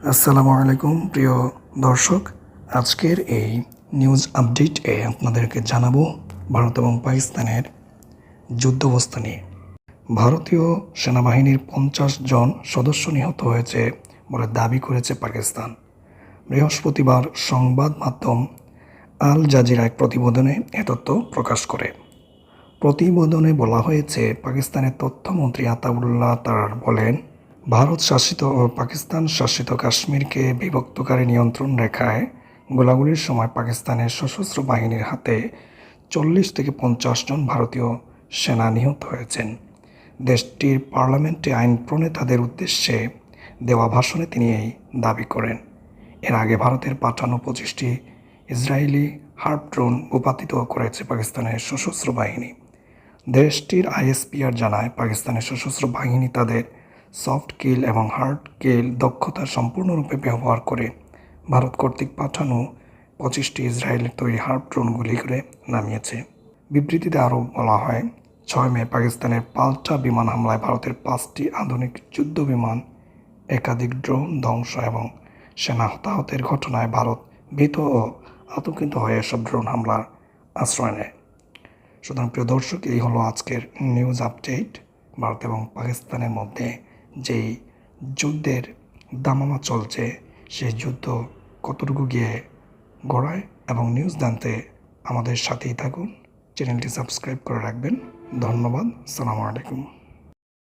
আসসালামু আলাইকুম প্রিয় দর্শক। আজকের এই নিউজ আপডেটে আপনাদেরকে জানাবো ভারত এবং পাকিস্তানের যুদ্ধাবস্থা নিয়ে। ভারতীয় সেনাবাহিনীর 50 জন সদস্য নিহত হয়েছে বলে দাবি করেছে পাকিস্তান। বৃহস্পতিবার সংবাদ মাধ্যম আল জাজিরা এক প্রতিবেদনে এ তথ্য প্রকাশ করে। প্রতিবেদনে বলা হয়েছে, পাকিস্তানের তথ্যমন্ত্রী আতাউল্লাহ তার বলেন, ভারত শাসিত ও পাকিস্তান শাসিত কাশ্মীরকে বিভক্তকারী নিয়ন্ত্রণ রেখায় গোলাগুলির সময় পাকিস্তানের সশস্ত্র বাহিনীর হাতে 40 থেকে 50 জন ভারতীয় সেনা নিহত হয়েছেন। দেশটির পার্লামেন্টে আইন প্রণেতাদের উদ্দেশ্যে দেওয়া ভাষণে তিনি এই দাবি করেন। এর আগে ভারতের পাঠানো 25টি ইসরায়েলি হার্প ড্রোন ভূপাতিত করেছে পাকিস্তানের সশস্ত্র বাহিনী। দেশটির আইএসপিআর জানায়, পাকিস্তানের সশস্ত্র বাহিনী তাদের সফট কিল এবং হার্ড কিল দক্ষতা সম্পূর্ণরূপে ব্যবহার করে ভারত কর্তৃক পাঠানো 25টি ইসরায়েলের তৈরি হার্প ড্রোনগুলি করে নামিয়েছে। বিবৃতিতে আরও বলা হয়, 6 মে পাকিস্তানের পাল্টা বিমান হামলায় ভারতের 5টি আধুনিক যুদ্ধ বিমান, একাধিক ড্রোন ধ্বংস এবং সেনা হতাহতের ঘটনায় ভারত ভীত ও আতঙ্কিত হয়ে এসব ড্রোন হামলার আশ্রয় নেয়। সুতরাং প্রিয় দর্শক, এই হলো আজকের নিউজ আপডেট। ভারত এবং পাকিস্তানের মধ্যে যেই যুদ্ধের দামামা চলছে, সেই যুদ্ধ কতটুকু গিয়ে গড়ায় এবং নিউজ জানতে আমাদের সাথেই থাকুন। চ্যানেলটি সাবস্ক্রাইব করে রাখবেন। ধন্যবাদ। আসসালামু আলাইকুম।